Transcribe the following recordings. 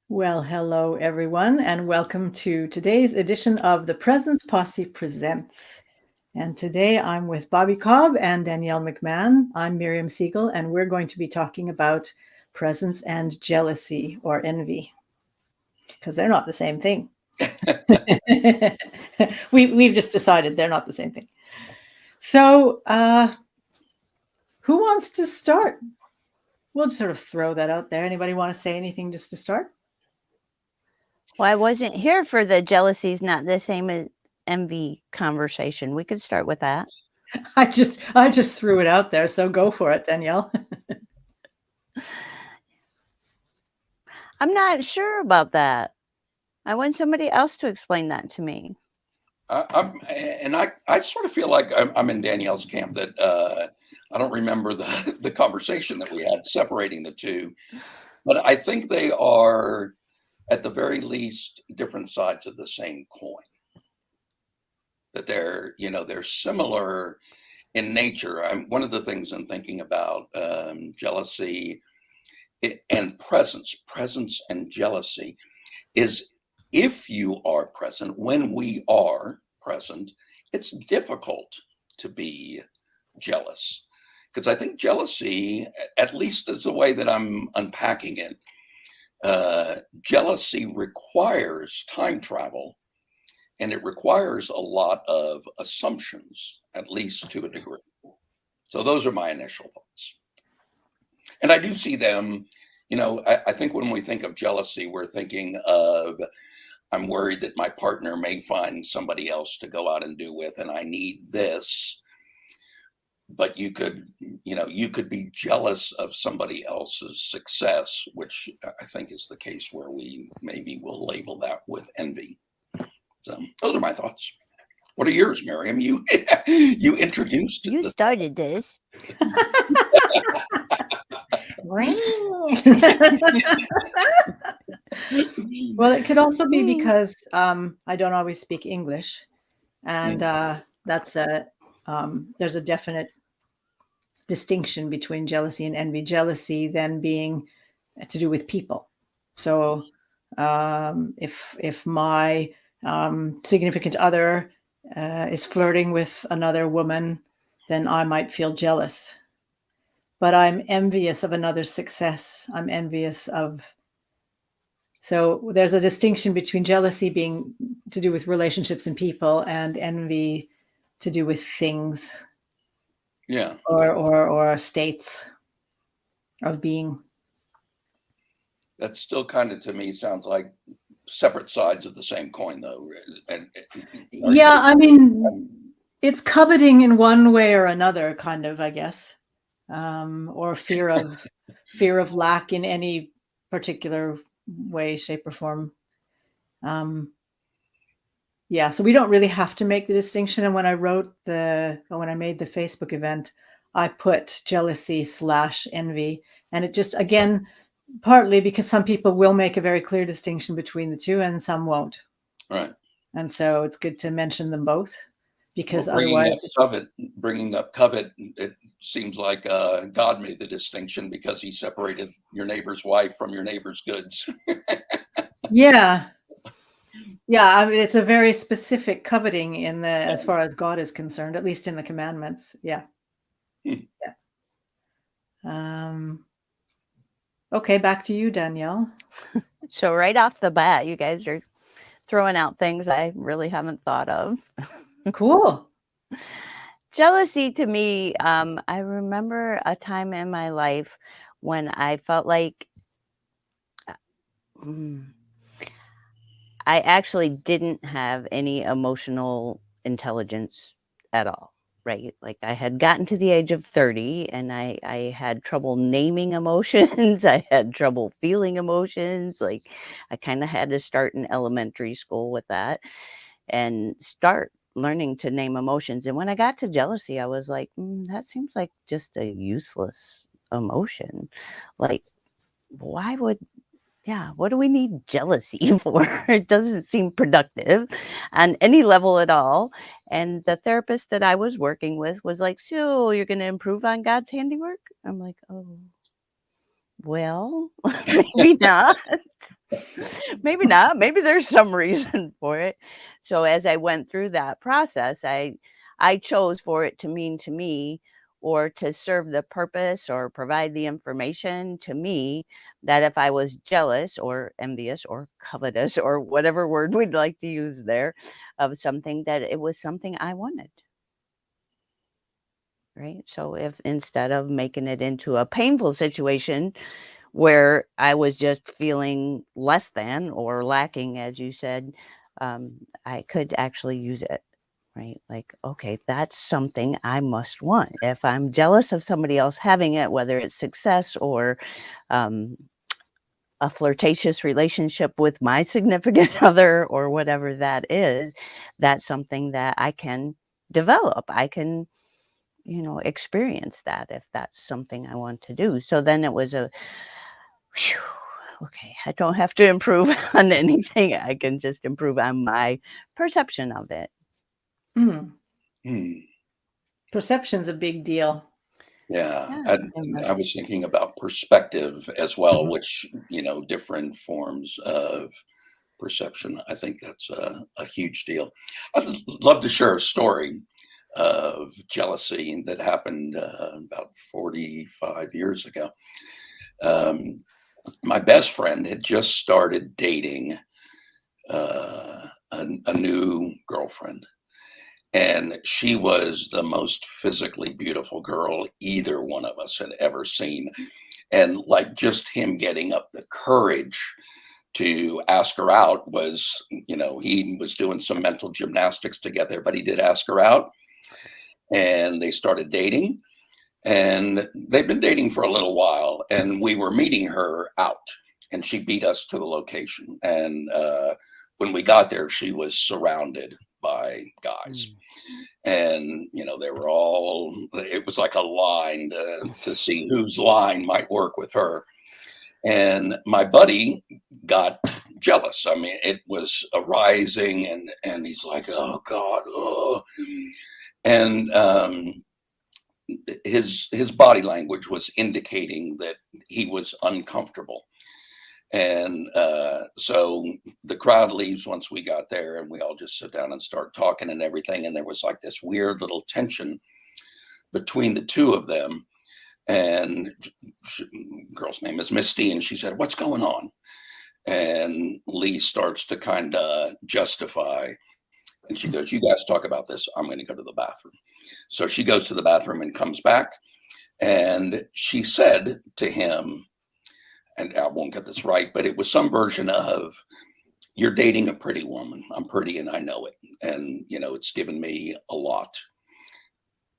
Well, hello everyone, and welcome to today's edition of the Presence Posse Presents. And today I'm with Bobby Cobb and Danielle McMahon. I'm Miriam Siegel, and we're going to be talking about presence and jealousy or envy, because they're not the same thing. We've just decided they're not the same thing. So, who wants to start? We'll just sort of throw that out there. Anybody want to say anything just to start? Well, I wasn't here for the jealousy's not the same as envy conversation. We could start with that. I just threw it out there, so go for it, Danielle. I'm not sure about that. I want somebody else to explain that to me. I sort of feel like I'm in Danielle's camp that I don't remember the conversation that we had separating the two, but I think they are at the very least different sides of the same coin. That they're similar in nature. One of the things I'm thinking about jealousy and presence and jealousy is if you are present, when we are present, it's difficult to be jealous. Because I think jealousy, at least as the way that I'm unpacking it, jealousy requires time travel and it requires a lot of assumptions, at least to a degree. So those are my initial thoughts. And I do see them, I think when we think of jealousy, we're thinking of, I'm worried that my partner may find somebody else to go out and do with, and I need this. But you could be jealous of somebody else's success, which I think is the case where we maybe will label that with envy. So those are my thoughts. What are yours, Miriam? You introduced. You started this. Well, it could also be because I don't always speak English, and there's a definite distinction between jealousy and envy. Jealousy then being to do with people. So if my significant other is flirting with another woman, then I might feel jealous. But I'm envious of another's success. I'm envious of. So there's a distinction between jealousy being to do with relationships and people, and envy to do with things. Yeah. Or states of being. That still kind of, to me, sounds like separate sides of the same coin, though. Yeah, I mean, it's coveting in one way or another, kind of, I guess, or fear of lack in any particular way, shape, or form. Yeah, so we don't really have to make the distinction. And when I made the Facebook event, I put jealousy / envy, and it just, again, partly because some people will make a very clear distinction between the two and some won't. Right. And so it's good to mention them both, because bringing up covet, it seems like God made the distinction because he separated your neighbor's wife from your neighbor's goods. Yeah. I mean, it's a very specific coveting as far as God is concerned, at least in the commandments. Yeah. Yeah. Okay, back to you, Danielle. So right off the bat, you guys are throwing out things I really haven't thought of. Cool. Jealousy to me, I remember a time in my life when I felt like I actually didn't have any emotional intelligence at all, right? Like I had gotten to the age of 30 and I had trouble naming emotions. I had trouble feeling emotions. Like I kind of had to start in elementary school with that and start learning to name emotions. And when I got to jealousy, I was like, that seems like just a useless emotion. Like, what do we need jealousy for? It doesn't seem productive on any level at all. And the therapist that I was working with was like, so you're going to improve on God's handiwork? I'm like, oh, well, maybe not. Maybe not. Maybe there's some reason for it. So as I went through that process, I chose for it to mean to me, or to serve the purpose or provide the information to me, that if I was jealous or envious or covetous or whatever word we'd like to use there of something, that it was something I wanted. Right. So if instead of making it into a painful situation where I was just feeling less than or lacking, as you said, I could actually use it. Right. Like, okay, that's something I must want. If I'm jealous of somebody else having it, whether it's success or um, a flirtatious relationship with my significant other or whatever that is, that's something that I can develop. I can, experience that if that's something I want to do. So then it was a, phew, okay, I don't have to improve on anything. I can just improve on my perception of it. Mm. Hmm. Perception's a big deal. Yeah, Yeah, I was thinking about perspective as well, Mhm. which, different forms of perception. I think that's a huge deal. I'd love to share a story of jealousy that happened about 45 years ago. Um, my best friend had just started dating a new girlfriend, and she was the most physically beautiful girl either one of us had ever seen. And like just him getting up the courage to ask her out was, he was doing some mental gymnastics to get there, but he did ask her out and they started dating. And they've been dating for a little while, and we were meeting her out, and she beat us to the location. And when we got there, she was surrounded by guys. Mm. And they were all, it was like a line to see whose line might work with her. And my buddy got jealous. I mean, it was arising, and he's like, oh God, oh. And his body language was indicating that he was uncomfortable. And so the crowd leaves once we got there, and we all just sit down and start talking and everything. And there was like this weird little tension between the two of them. And girl's name is Misty, and she said, "What's going on?" And Lee starts to kind of justify, and she goes, "You guys talk about this. I'm going to go to the bathroom." So she goes to the bathroom and comes back, and she said to him, and I won't get this right, but it was some version of, "You're dating a pretty woman. I'm pretty and I know it. And, it's given me a lot."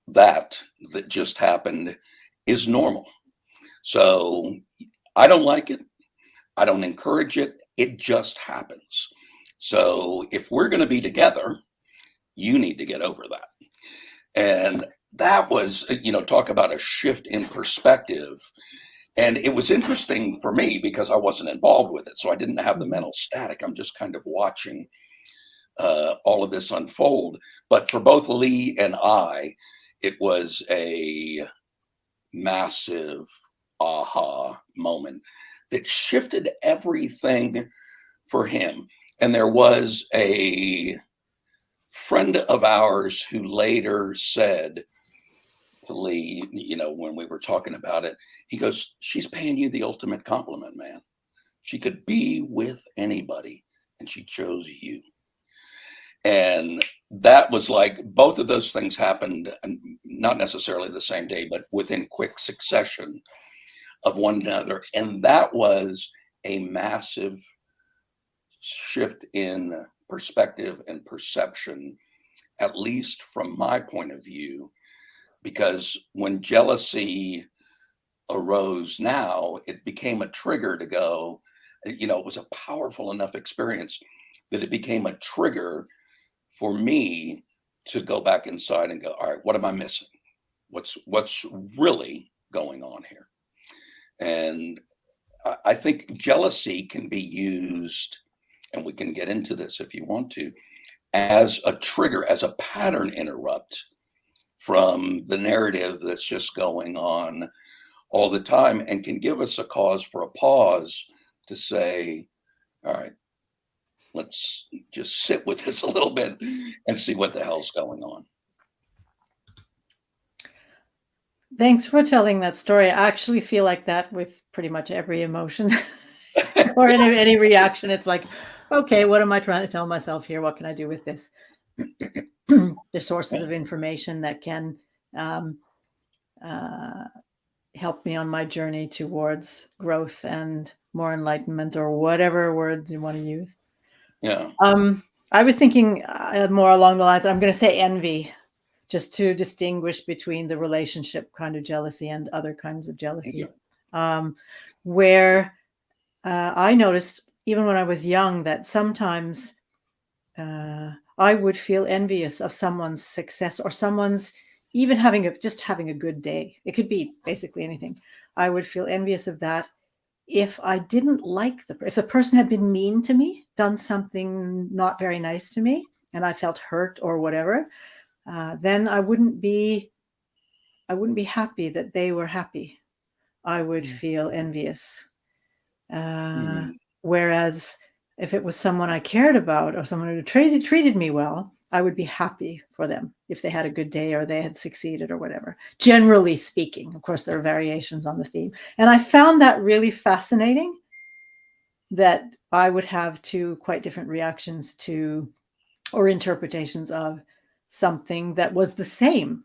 That just happened is normal. So I don't like it. I don't encourage it. It just happens. So if we're going to be together, you need to get over that. And that was, talk about a shift in perspective. And it was interesting for me because I wasn't involved with it. So I didn't have the Mhm. mental static. I'm just kind of watching all of this unfold. But for both Lee and I, it was a massive aha moment that shifted everything for him. And there was a friend of ours who later said to Lee, when we were talking about it, he goes, "She's paying you the ultimate compliment, man. She could be with anybody, and she chose you." And that was like both of those things happened, not necessarily the same day, but within quick succession of one another. And that was a massive shift in perspective and perception, at least from my point of view, because when jealousy arose now, it became a trigger to go, it was a powerful enough experience that it became a trigger for me to go back inside and go, all right, what am I missing? What's really going on here? And I think jealousy can be used, and we can get into this if you want to, as a trigger, as a pattern interrupt from the narrative that's just going on all the time, and can give us a cause for a pause to say, all right, let's just sit with this a little bit and see what the hell's going on. Thanks for telling that story. I actually feel like that with pretty much every emotion or any reaction. It's like, okay, what am I trying to tell myself here? What can I do with this? There's sources of information that can help me on my journey towards growth and more enlightenment, or whatever word you want to use. Yeah. I was thinking more along the lines, I'm going to say envy, just to distinguish between the relationship kind of jealousy and other kinds of jealousy. Where I noticed, even when I was young, that sometimes I would feel envious of someone's success, or someone's even having a good day. It could be basically anything. I would feel envious of that if I didn't like if the person had been mean to me, done something not very nice to me, and I felt hurt or whatever. Then I wouldn't be happy that they were happy. I would feel envious. Whereas if it was someone I cared about, or someone who treated me well, I would be happy for them if they had a good day or they had succeeded or whatever. Generally speaking, of course, there are variations on the theme. And I found that really fascinating, that I would have two quite different reactions to, or interpretations of, something that was the same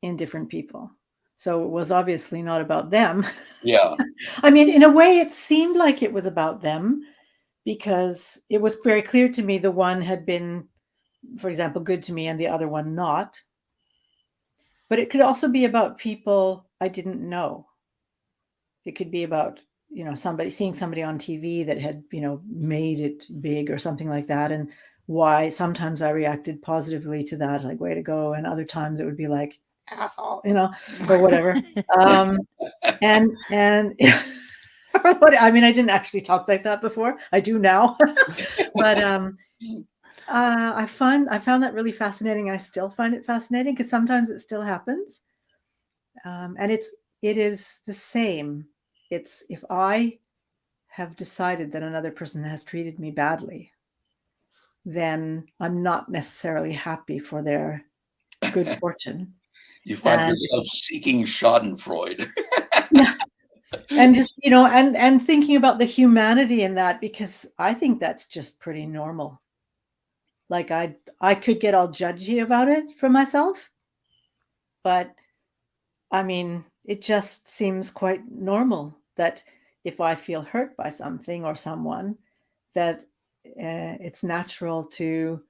in different people. So it was obviously not about them. Yeah. I mean, in a way, it seemed like it was about them, because it was very clear to me the one had been, for example, good to me, and the other one not. But it could also be about people I didn't know. It could be about, seeing somebody on TV that had, made it big or something like that. And why sometimes I reacted positively to that, like, way to go. And other times it would be like, asshole, or whatever. And I mean, I didn't actually talk like that before. I do now. But I found that really fascinating. I still find it fascinating, because sometimes it still happens. And it is the same. It's, if I have decided that another person has treated me badly, then I'm not necessarily happy for their good fortune. You find yourself seeking Schadenfreude. Yeah. And just, and thinking about the humanity in that, because I think that's just pretty normal. Like, I could get all judgy about it for myself, but I mean, it just seems quite normal that if I feel hurt by something or someone, that it's natural to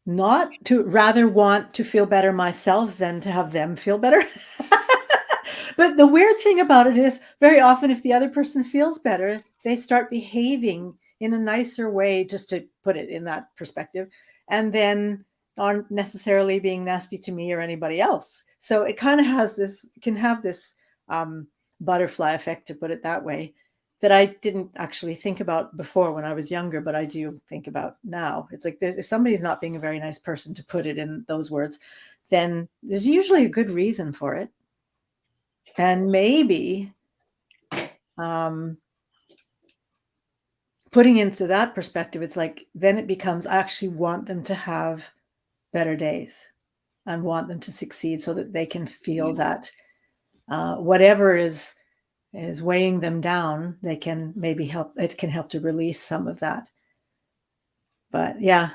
rather want to feel better myself than to have them feel better. But the weird thing about it is, very often, if the other person feels better, they start behaving in a nicer way, just to put it in that perspective, and then aren't necessarily being nasty to me or anybody else. So it kind of can have this butterfly effect, to put it that way, that I didn't actually think about before when I was younger, but I do think about now. It's like, if somebody's not being a very nice person, to put it in those words, then there's usually a good reason for it. And maybe putting into that perspective, it's like, then it becomes, I actually want them to have better days and want them to succeed, so that they can feel that whatever is weighing them down, they can maybe help. It can help to release some of that. But yeah.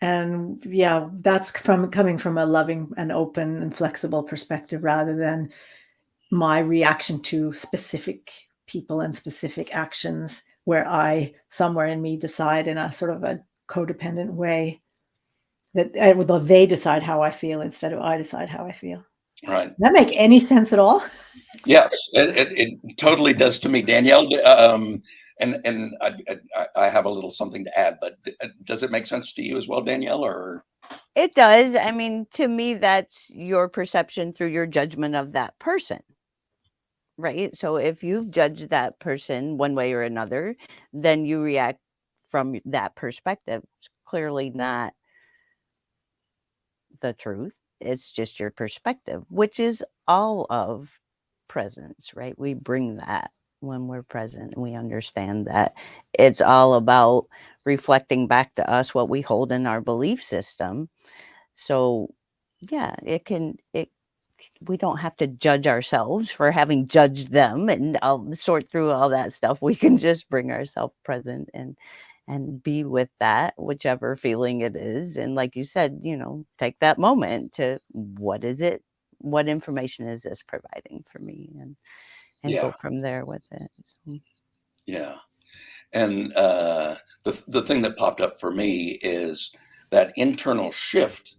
And yeah, that's coming from a loving and open and flexible perspective, rather than my reaction to specific people and specific actions, where I, somewhere in me, decide in a sort of a codependent way that they decide how I feel instead of I decide how I feel. Right. Does that make any sense at all? Yes, it totally does to me, Danielle. And I have a little something to add, but does it make sense to you as well, Danielle? Or It does. I mean, to me, that's your perception through your judgment of that person, right? So if you've judged that person one way or another, then you react from that perspective. It's clearly not the truth. It's just your perspective, which is all of presence, right? We bring that when we're present, and we understand that it's all about reflecting back to us what we hold in our belief system. So yeah, we don't have to judge ourselves for having judged them, and I'll sort through all that stuff. We can just bring ourselves present and be with that, whichever feeling it is. And like you said, take that moment to, what is it? What information is this providing for me? And Yeah. go from there with it. So. Yeah. And the thing that popped up for me is that internal shift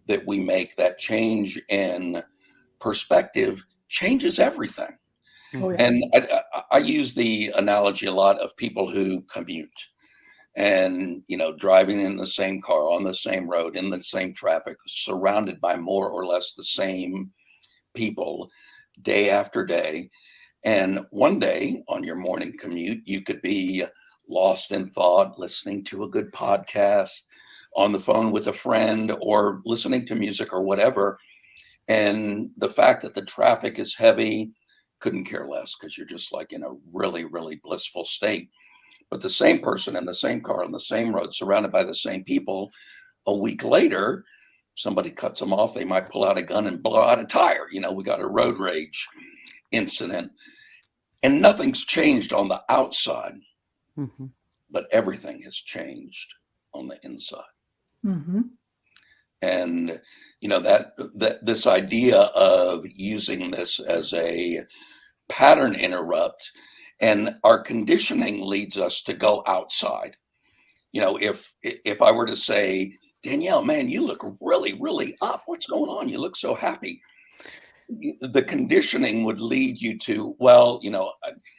that we make, that change in perspective changes everything. Oh, yeah. And I use the analogy a lot of people who commute and, driving in the same car, on the same road, in the same traffic, surrounded by more or less the same people day after day. And one day on your morning commute, you could be lost in thought, listening to a good podcast, on the phone with a friend, or listening to music or whatever. And the fact that the traffic is heavy, couldn't care less, because you're just like in a really, really blissful state. But the same person in the same car on the same road, surrounded by the same people, a week later, somebody cuts them off. They might pull out a gun and blow out a tire. We got a road rage incident. And nothing's changed on the outside, Mm-hmm. but everything has changed on the inside. Mm-hmm. And that this idea of using this as a pattern interrupt, and our conditioning leads us to go outside. If I were to say, Danielle, man, you look really, really up. What's going on? You look so happy. The conditioning would lead you to, well,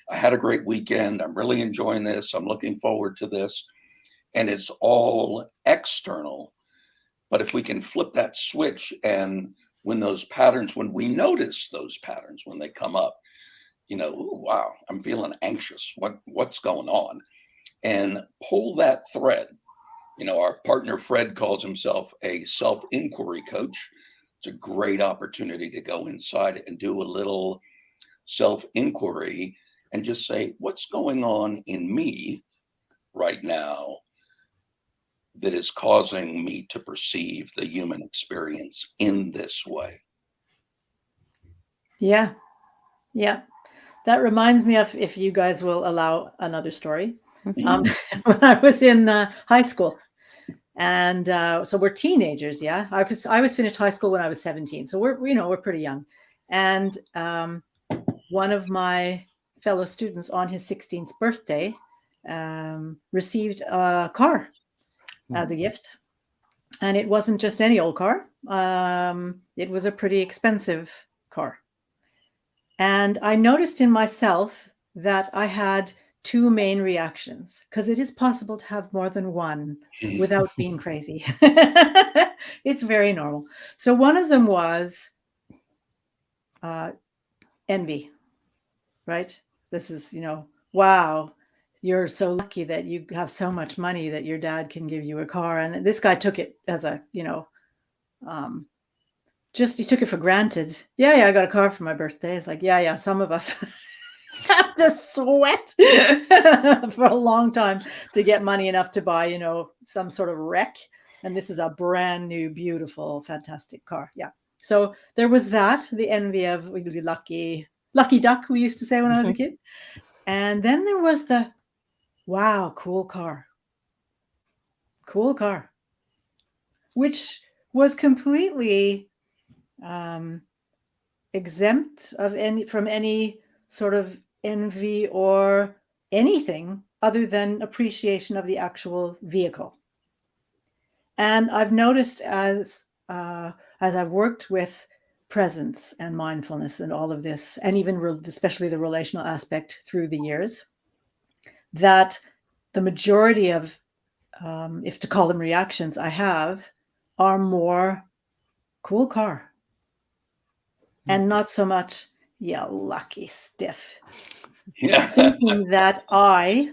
I had a great weekend. I'm really enjoying this. I'm looking forward to this. And it's all external. But if we can flip that switch, and when we notice those patterns, when they come up, ooh, wow, I'm feeling anxious. What's going on? And pull that thread. Our partner Fred calls himself a self-inquiry coach. It's a great opportunity to go inside and do a little self-inquiry and just say, what's going on in me right now that is causing me to perceive the human experience in this way? Yeah. Yeah. That reminds me of, if you guys will allow another story. When I was in high school, and so we're teenagers. Yeah. I was finished high school when I was 17. So we're pretty young. And one of my fellow students on his 16th birthday received a car as a gift. And it wasn't just any old car. It was a pretty expensive car. And I noticed in myself that I had two main reactions, because it is possible to have more than one without being crazy. It's very normal. So one of them was envy, right? This is, wow, you're so lucky that you have so much money that your dad can give you a car. And this guy took it as a, he took it for granted. Yeah, I got a car for my birthday. It's like, yeah, some of us have to sweat for a long time to get money enough to buy, some sort of wreck. And this is a brand new, beautiful, fantastic car. Yeah. So there was that, the envy of lucky duck, we used to say when I was a kid. And then there was the, wow, cool car, which was completely exempt from any sort of envy or anything other than appreciation of the actual vehicle. And I've noticed as I've worked with presence and mindfulness and all of this, and even especially the relational aspect through the years, that the majority of, if to call them reactions, I have are more cool car. And not so much, yeah, lucky stiff. Thinking that I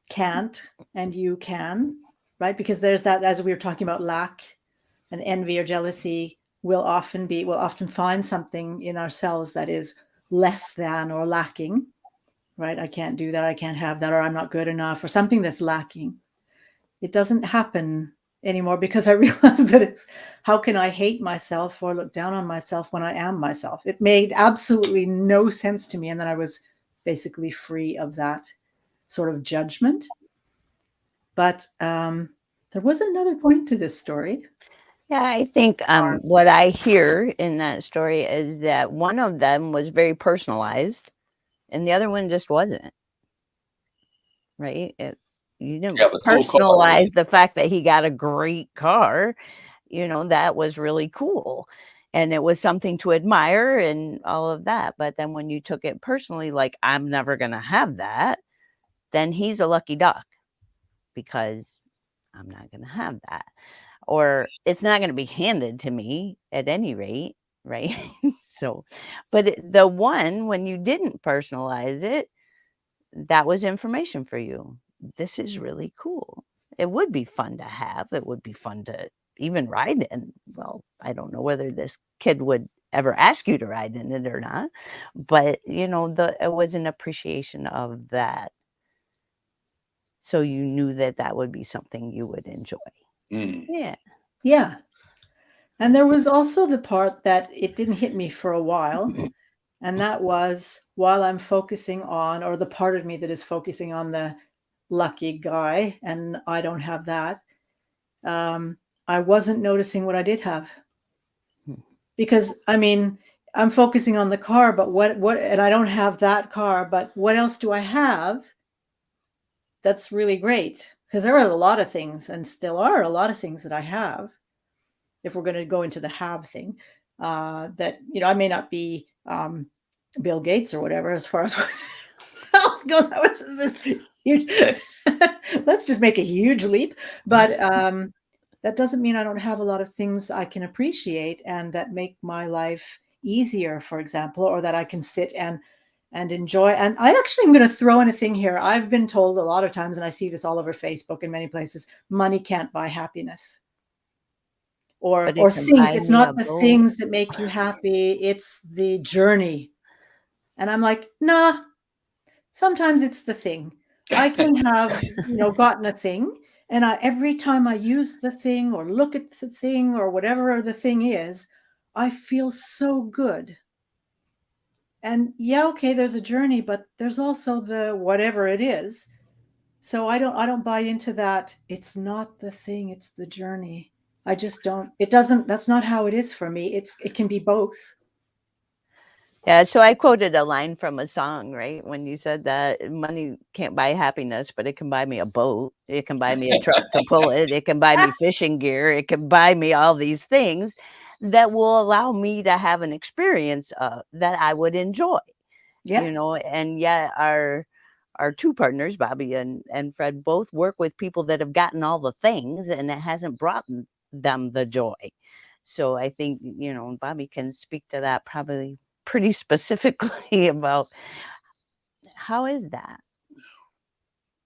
can't and you can, right? Because there's that, as we were talking about lack and envy or jealousy, we'll often find something in ourselves that is less than or lacking, right? I can't do that, I can't have that, or I'm not good enough, or something that's lacking. It doesn't happen anymore because I realized that it's, how can I hate myself or look down on myself when I am myself? It made absolutely no sense to me. And then I was basically free of that sort of judgment. But there was another point to this story. Yeah, I think what I hear in that story is that one of them was very personalized and the other one just wasn't, right? You didn't Yeah, the cool car. personalize the fact that he got a great car. That was really cool. And it was something to admire and all of that. But then when you took it personally, like, I'm never going to have that, then he's a lucky duck because I'm not going to have that. Or it's not going to be handed to me at any rate, right? So, but the one, when you didn't personalize it, that was information for you. This is really cool. It would be fun to have. It would be fun to even ride in. Well, I don't know whether this kid would ever ask you to ride in it or not, but it was an appreciation of that. So you knew that would be something you would enjoy. Mm. Yeah. Yeah. And there was also the part that it didn't hit me for a while. And that was while I'm focusing on, or the part of me that is focusing on the lucky guy, and I don't have that. I wasn't noticing what I did have. Because I'm focusing on the car, but what, and I don't have that car, but what else do I have? That's really great. Because there are a lot of things, and still are a lot of things that I have. If we're going to go into the have thing, that, I may not be Bill Gates or whatever, as far as goes. That was this huge. Let's just make a huge leap. But that doesn't mean I don't have a lot of things I can appreciate and that make my life easier, for example, or that I can sit and enjoy. And I actually am going to throw in a thing here. I've been told a lot of times, and I see this all over Facebook and many places, money can't buy happiness. Or But it can things. buy It's me a not the boat. things that make you happy, it's the journey. And I'm like, nah, sometimes it's the thing. I can have, gotten a thing, and every time I use the thing or look at the thing or whatever the thing is, I feel so good. And yeah, okay, there's a journey, but there's also the whatever it is. So I don't buy into that. It's not the thing, it's the journey. I just don't. It doesn't. That's not how it is for me. It can be both. Yeah, so I quoted a line from a song, right? When you said that money can't buy happiness, but it can buy me a boat. It can buy me a truck to pull it. It can buy me fishing gear. It can buy me all these things that will allow me to have an experience that I would enjoy. Yeah. And yet our two partners, Bobby and Fred, both work with people that have gotten all the things and it hasn't brought them the joy. So I think, Bobby can speak to that probably pretty specifically about how is that?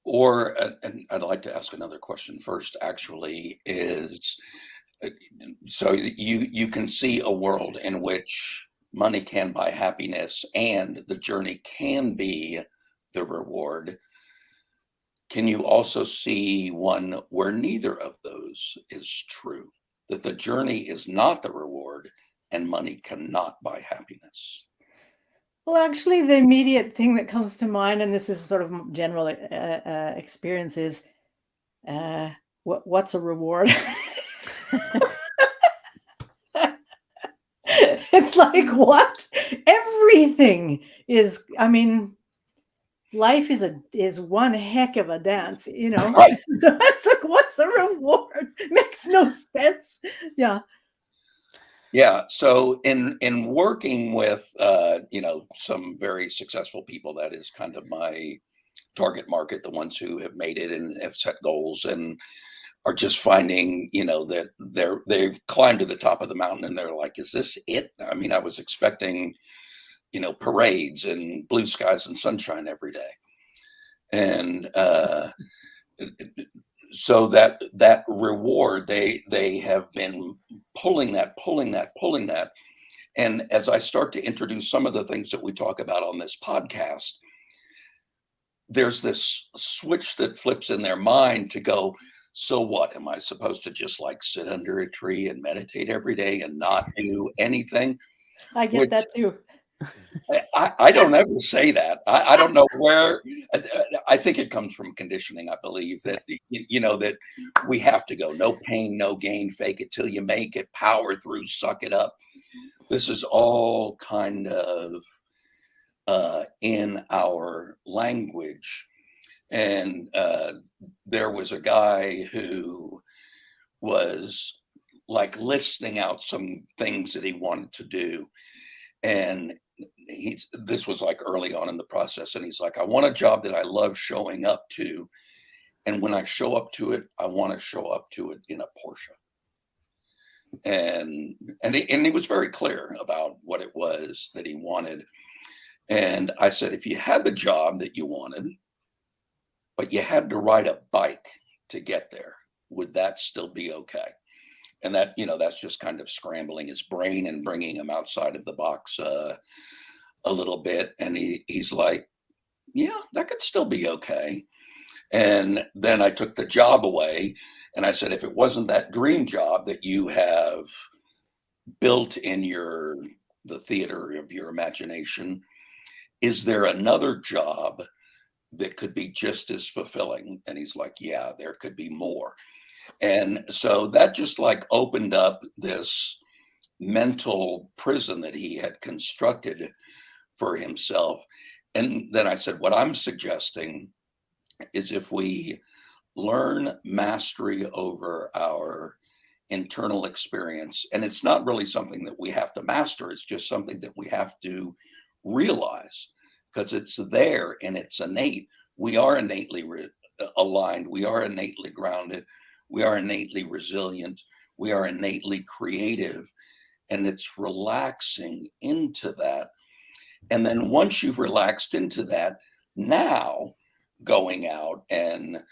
Or, and I'd like to ask another question first, actually, is so you can see a world in which money can buy happiness and the journey can be the reward. Can you also see one where neither of those is true? That the journey is not the reward and money cannot buy happiness? Well, actually, the immediate thing that comes to mind, and this is sort of general experience, is what's a reward? It's like, what? Everything is. Life is one heck of a dance, Right. So it's like, what's a reward? Makes no sense. Yeah. Yeah. So in working with some very successful people, that is kind of my target market, the ones who have made it and have set goals and are just finding, that they've climbed to the top of the mountain and they're like, is this it? I mean, I was expecting, parades and blue skies and sunshine every day. And so that reward, they have been pulling that, pulling that, pulling that. And as I start to introduce some of the things that we talk about on this podcast, there's this switch that flips in their mind to go, so what? Am I supposed to just like sit under a tree and meditate every day and not do anything? I get Which that too. I don't ever say that. I don't know where. I think it comes from conditioning. I believe that, that we have to go no pain, no gain, fake it till you make it, power through, suck it up. This is all kind of in our language. And there was a guy who was like listing out some things that he wanted to do. And this was like early on in the process. And he's like, I want a job that I love showing up to. And when I show up to it, I want to show up to it in a Porsche. And he was very clear about what it was that he wanted. And I said, if you had the job that you wanted, but you had to ride a bike to get there, would that still be okay? And that, that's just kind of scrambling his brain and bringing him outside of the box a little bit. And he's like, yeah, that could still be okay. And then I took the job away and I said, if it wasn't that dream job that you have built in the theater of your imagination, is there another job that could be just as fulfilling? And he's like, yeah, there could be more. And so that just like opened up this mental prison that he had constructed for himself. And then I said, what I'm suggesting is if we learn mastery over our internal experience, and it's not really something that we have to master, it's just something that we have to realize because it's there and it's innate. We are innately aligned. We are innately grounded. We are innately resilient. We are innately creative. And it's relaxing into that. And then once you've relaxed into that, now going out and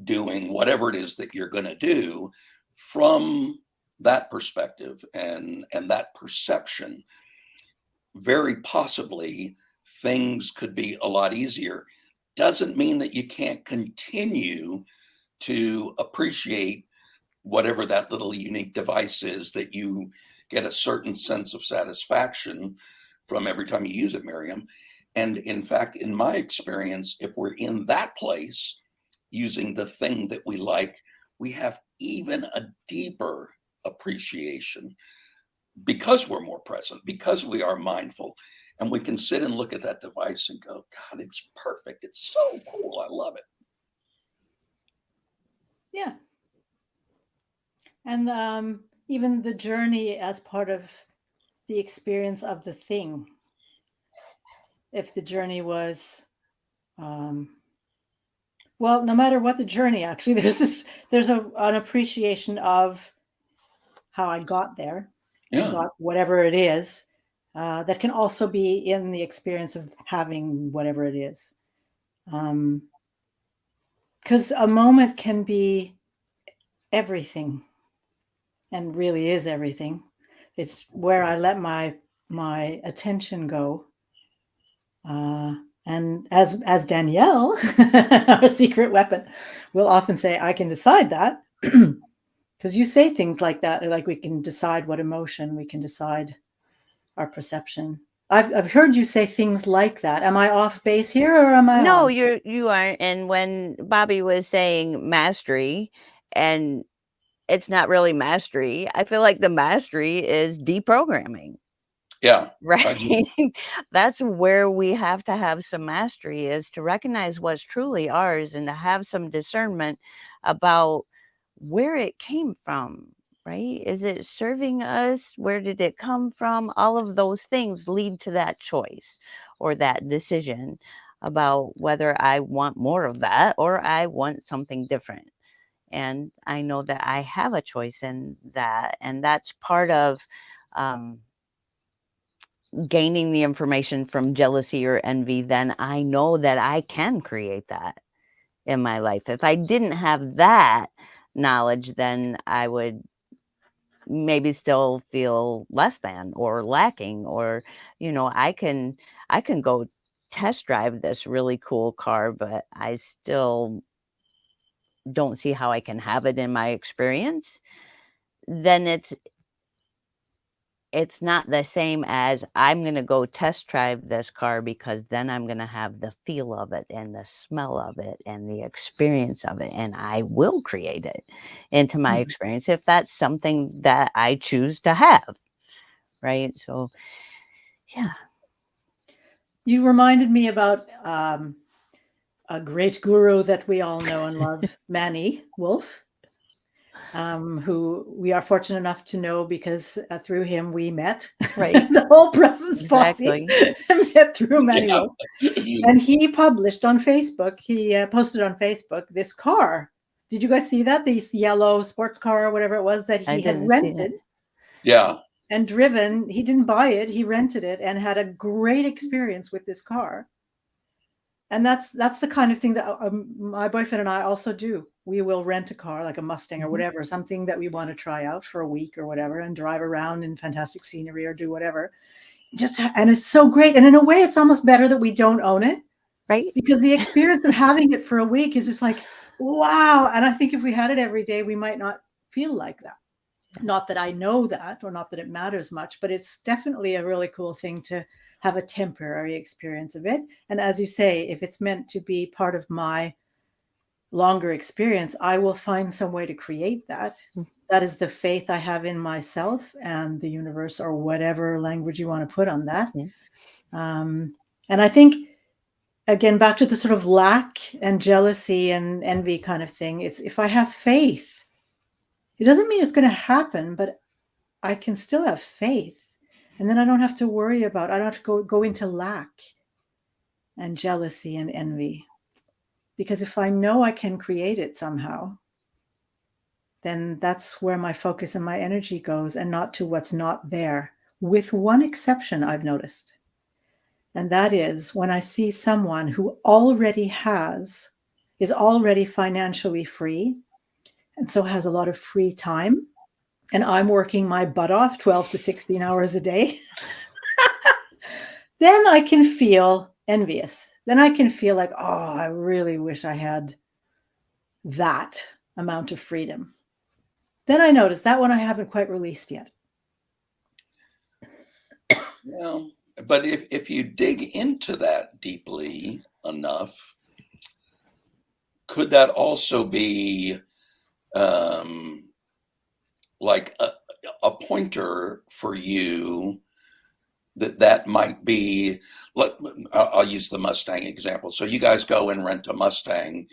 doing whatever it is that you're going to do from that perspective and that perception, very possibly things could be a lot easier. Doesn't mean that you can't continue to appreciate whatever that little unique device is that you get a certain sense of satisfaction from every time you use it, Miriam. And in fact, in my experience, if we're in that place using the thing that we like, we have even a deeper appreciation because we're more present, because we are mindful. And we can sit and look at that device and go, God, it's perfect. It's so cool. I love it. Yeah. And even the journey as part of the experience of the thing. If the journey was, well, no matter what the journey, actually, there's an appreciation of how I got there, got whatever it is, that can also be in the experience of having whatever it is. Because a moment can be everything and really is everything. It's where I let my attention go. And as Danielle, our secret weapon, will often say, I can decide that. Because you say things like that, like we can decide what emotion, we can decide our perception. I've heard you say things like that. Am I off base here or am I No, on? you aren't. And when Bobby was saying mastery, and it's not really mastery, I feel like the mastery is deprogramming. Yeah. Right. That's where we have to have some mastery, is to recognize what's truly ours and to have some discernment about where it came from, right? Is it serving us? Where did it come from? All of those things lead to that choice or that decision about whether I want more of that or I want something different. And I know that I have a choice in that. And that's part of gaining the information from jealousy or envy. Then I know that I can create that in my life. If I didn't have that knowledge, then I would maybe still feel less than or lacking, or, I can go test drive this really cool car, but I still don't see how I can have it in my experience, then it's not the same as I'm gonna go test drive this car, because then I'm gonna have the feel of it and the smell of it and the experience of it, and I will create it into my Mhm. experience if that's something that I choose to have, right? So, yeah. You reminded me about a great guru that we all know and love, Manny Wolf, who we are fortunate enough to know because through him we met. Right. The whole Presence Posse Exactly. met through Manny Yeah. Wolf. And he published on Facebook, he posted on Facebook this car. Did you guys see that? This yellow sports car or whatever it was that I he had didn't see it. rented Yeah. and driven. He didn't buy it, he rented it and had a great experience with this car. And that's the kind of thing that my boyfriend and I also do. We will rent a car, like a Mustang or Mhm. whatever, something that we want to try out for a week or whatever, and drive around in fantastic scenery or do whatever. And it's so great. And in a way, it's almost better that we don't own it, Right? because the experience of having it for a week is just like, wow. And I think if we had it every day, we might not feel like that. Not that I know that, or not that it matters much, but it's definitely a really cool thing to have a temporary experience of it. And as you say, if it's meant to be part of my longer experience, I will find some way to create that. Mm. That is the faith I have in myself and the universe, or whatever language you want to put on that. Yeah. And I think, again, back to the sort of lack and jealousy and envy kind of thing, it's if I have faith, it doesn't mean it's going to happen, but I can still have faith. And then I don't have to worry about, I don't have to go into lack and jealousy and envy. Because if I know I can create it somehow, then that's where my focus and my energy goes, and not to what's not there. With one exception, I've noticed. And that is when I see someone who is already financially free, and so has a lot of free time, and I'm working my butt off 12 to 16 hours a day, then I can feel envious. Then I can feel like, oh, I really wish I had that amount of freedom. Then I notice that one I haven't quite released yet. Well, but if you dig into that deeply enough, could that also be like a pointer for you that might be, I'll use the Mustang example. So you guys go and rent a Mustang,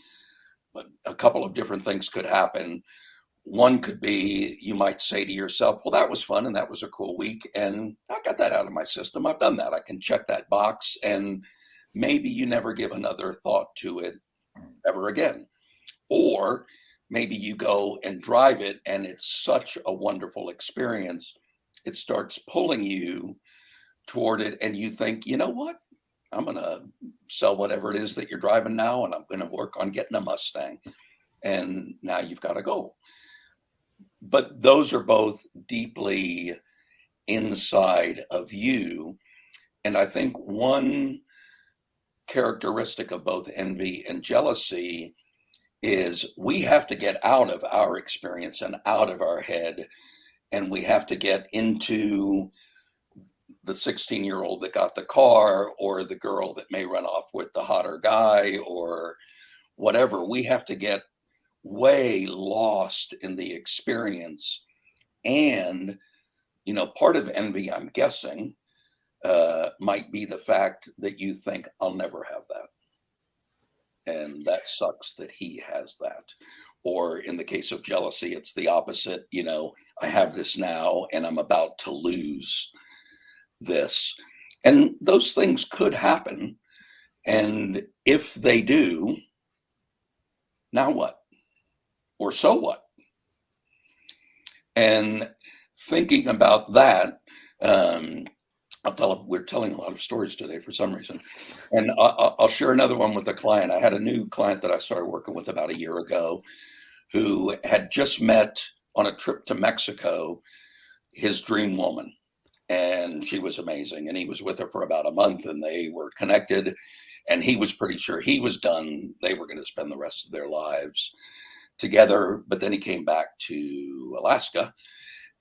but a couple of different things could happen. One could be, you might say to yourself, well, that was fun and that was a cool week, and I got that out of my system. I've done that. I can check that box, and maybe you never give another thought to it ever again. Or maybe you go and drive it and it's such a wonderful experience, it starts pulling you toward it, and you think, you know what? I'm going to sell whatever it is that you're driving now, and I'm going to work on getting a Mustang. And now you've got a goal. But those are both deeply inside of you. And I think one characteristic of both envy and jealousy is we have to get out of our experience and out of our head, and we have to get into the 16-year-old that got the car, or the girl that may run off with the hotter guy, or whatever. We have to get way lost in the experience. And, part of envy, I'm guessing, might be the fact that you think, I'll never have that. And that sucks that he has that. Or in the case of jealousy, it's the opposite. I have this now and I'm about to lose this. And those things could happen. And if they do, now what? Or so what? And thinking about that, we're telling a lot of stories today for some reason. And I'll share another one with a client. I had a new client that I started working with about a year ago, who had just met on a trip to Mexico. his dream woman, and she was amazing. And he was with her for about a month, and they were connected. And he was pretty sure he was done. They were going to spend the rest of their lives together. But then he came back to Alaska,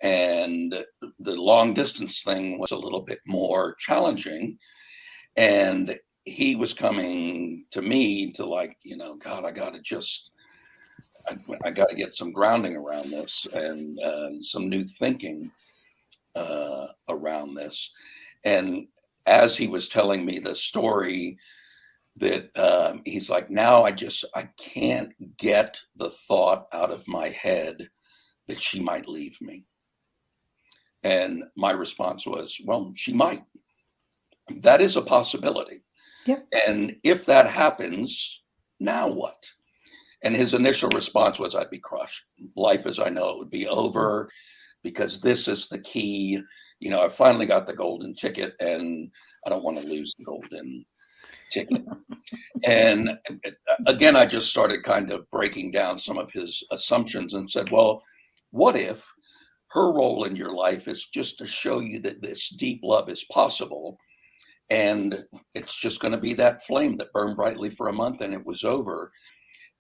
and the long distance thing was a little bit more challenging. And he was coming to me to, like, you know, God, I got to get some grounding around this, and some new thinking around this. And as he was telling me the story, that he's like, now I can't get the thought out of my head that she might leave me. And my response was, well, she might. That is a possibility. Yep. And if that happens, now what? And his initial response was, I'd be crushed. Life as I know it would be over, because this is the key. You know, I finally got the golden ticket, and I don't want to lose the golden ticket. And again, I just started kind of breaking down some of his assumptions and said, well, what if her role in your life is just to show you that this deep love is possible, and it's just going to be that flame that burned brightly for a month and it was over.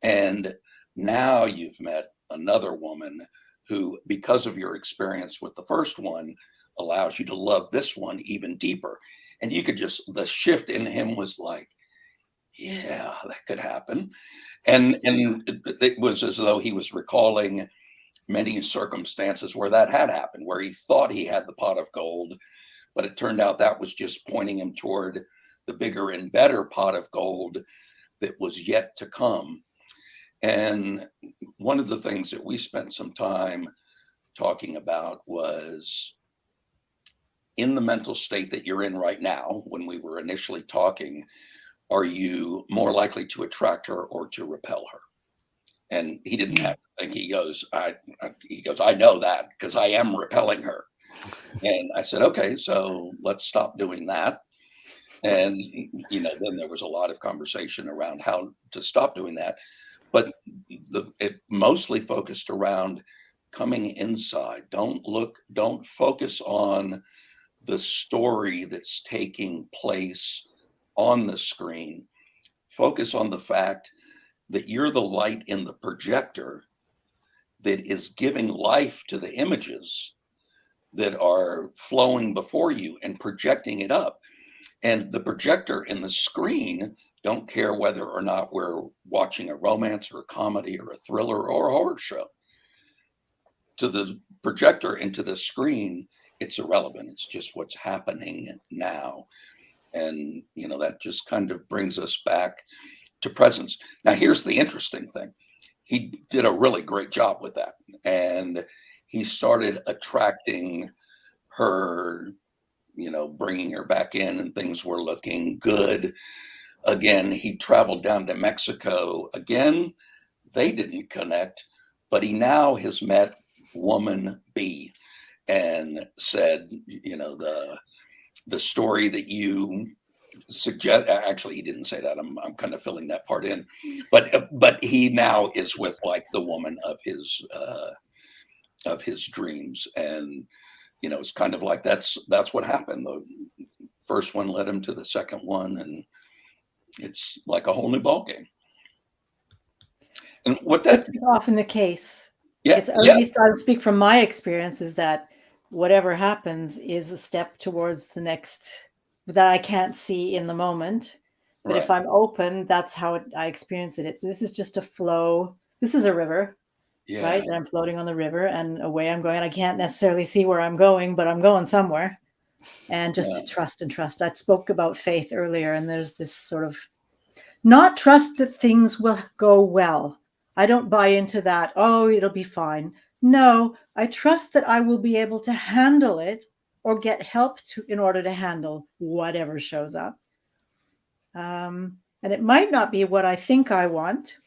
And now you've met another woman who, because of your experience with the first one, allows you to love this one even deeper. And you could just, the shift in him was like, yeah, that could happen. And it was as though he was recalling many circumstances where that had happened, where he thought he had the pot of gold, but it turned out that was just pointing him toward the bigger and better pot of gold that was yet to come. And one of the things that we spent some time talking about was, in the mental state that you're in right now, when we were initially talking, are you more likely to attract her or to repel her? And he didn't have to think. He goes, I know that because I am repelling her. And I said, okay, so let's stop doing that. And, you know, then there was a lot of conversation around how to stop doing that. But it mostly focused around coming inside. Don't focus on the story that's taking place on the screen. Focus on the fact that you're the light in the projector that is giving life to the images that are flowing before you and projecting it up. And the projector and the screen don't care whether or not we're watching a romance or a comedy or a thriller or a horror show. To the projector and to the screen, it's irrelevant. It's just what's happening now. And, you know, that just kind of brings us back to presence. Now, here's the interesting thing. He did a really great job with that. And he started attracting her, you know, bringing her back in, and things were looking good. Again, he traveled down to Mexico. Again, they didn't connect, but he now has met woman B and said, you know, the story that you suggest, actually he didn't say that, I'm kind of filling that part in, but he now is with like the woman of his dreams. And you know, it's kind of like that's what happened. The first one led him to the second one, and it's like a whole new ballgame. And what that is often the case. Yeah, it's, at least I'll speak from my experience, is that whatever happens is a step towards the next that I can't see in the moment. But right. If I'm open, that's how I experience it. This is just a flow. This is a river, right? And I'm floating on the river, and away I'm going. I can't necessarily see where I'm going, but I'm going somewhere. And just trust and trust. I spoke about faith earlier, and there's this sort of not trust that things will go well. I don't buy into that. Oh, it'll be fine. No, I trust that I will be able to handle it or get help in order to handle whatever shows up. And it might not be what I think I want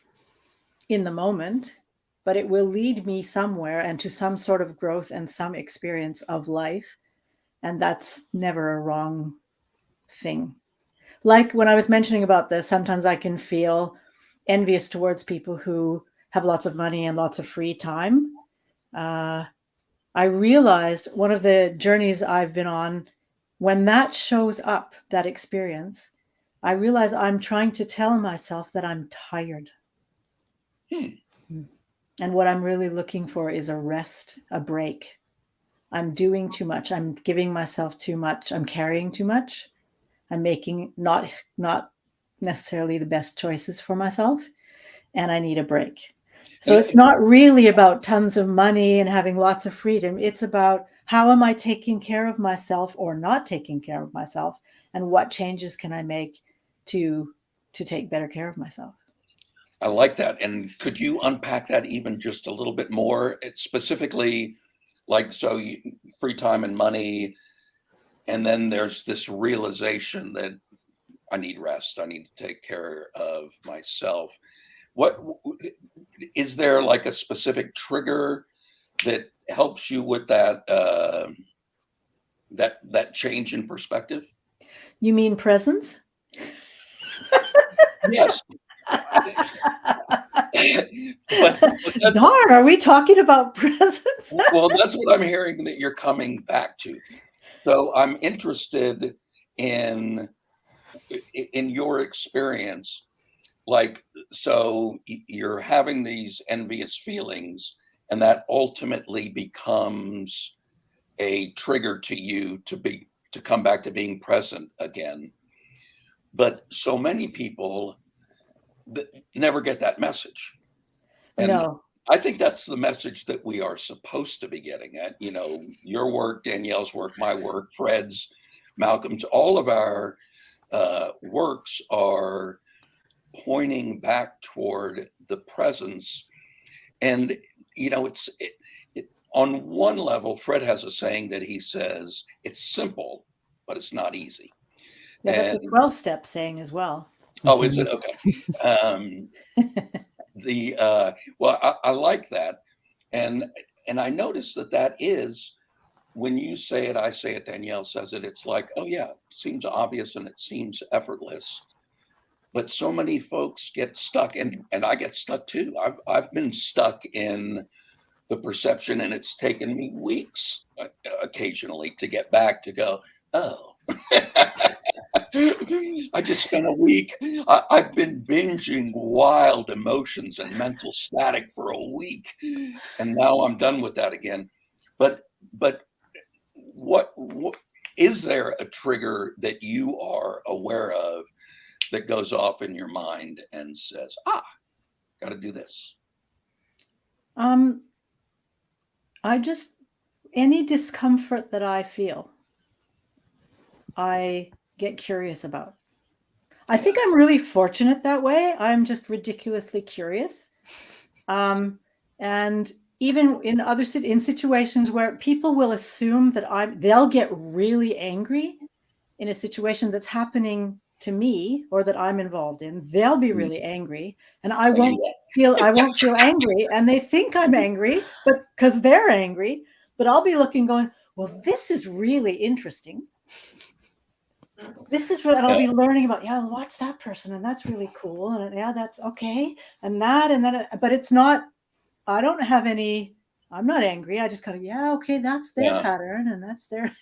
in the moment, but it will lead me somewhere and to some sort of growth and some experience of life. And that's never a wrong thing. Like when I was mentioning about this, sometimes I can feel envious towards people who have lots of money and lots of free time. I realized one of the journeys I've been on, when that shows up, that experience, I realize I'm trying to tell myself that I'm tired. And what I'm really looking for is a rest, a break. I'm doing too much. I'm giving myself too much. I'm carrying too much. I'm making not necessarily the best choices for myself, and I need a break. So it's not really about tons of money and having lots of freedom. It's about how am I taking care of myself or not taking care of myself, and what changes can I make to take better care of myself. I like that. And could you unpack that even just a little bit more? It's specifically like, so free time and money, and then there's this realization that I need rest. I need to take care of myself. What is there like a specific trigger that helps you with that that change in perspective? You mean presence? Yes. but Darn, are we talking about presence? well, that's what I'm hearing that you're coming back to. So I'm interested in your experience. Like, so you're having these envious feelings, and that ultimately becomes a trigger to you to come back to being present again. But so many people never get that message. And No. I think that's the message that we are supposed to be getting at. You know, your work, Danielle's work, my work, Fred's, Malcolm's, all of our works are pointing back toward the presence. And, you know, on one level, Fred has a saying that he says, it's simple, but it's not easy. Yeah, that's a 12-step saying as well. Oh, is it? Okay. Well, I like that. And I notice that is, when you say it, I say it, Danielle says it, it's like, oh yeah, it seems obvious and it seems effortless. But so many folks get stuck, and I get stuck too. I've been stuck in the perception, and it's taken me weeks occasionally to get back to go, oh. I just spent a week. I've been binging wild emotions and mental static for a week, and now I'm done with that again. But what is there a trigger that you are aware of that goes off in your mind and says, got to do this? Any discomfort that I feel, I get curious about. I think I'm really fortunate that way. I'm just ridiculously curious. And even in situations where people will assume that they'll get really angry in a situation that's happening to me or that I'm involved in. They'll be really angry, and I won't feel angry, and they think I'm angry, but because they're angry. But I'll be looking, going, well, this is really interesting. This is what, and I'll be learning about, I'll watch that person, and that's really cool, and that's okay, and that, but it's not, I don't have any, I'm not angry. I just kind of, okay, that's their pattern, and that's their,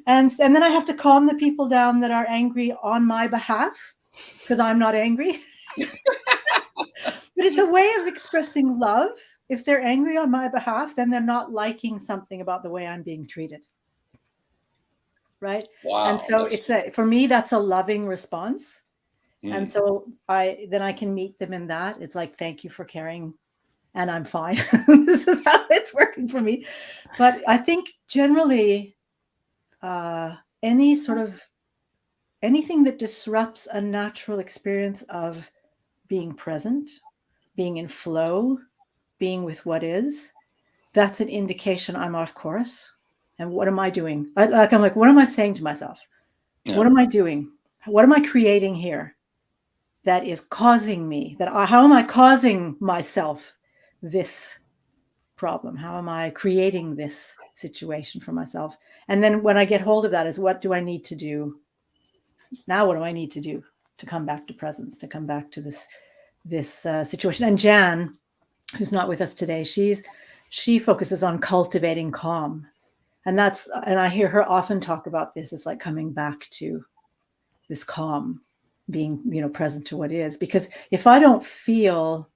and then I have to calm the people down that are angry on my behalf, because I'm not angry. But it's a way of expressing love. If they're angry on my behalf, then they're not liking something about the way I'm being treated. Right. Wow. And so for me, that's a loving response. And so I can meet them in that. It's like, thank you for caring, and I'm fine. This is how it's working for me. But I think generally, anything that disrupts a natural experience of being present, being in flow, being with what is, that's an indication I'm off course. And what am I doing? I'm like, what am I saying to myself? Yeah. What am I doing? What am I creating here that is causing me, how am I causing myself this problem? How am I creating this situation for myself? And then when I get hold of that is, what do I need to do? Now, what do I need to do to come back to presence, to come back to this situation? And Jan, who's not with us today, she focuses on cultivating calm. And I hear her often talk about this. It's like coming back to this calm, being, present to what is. Because if I don't feel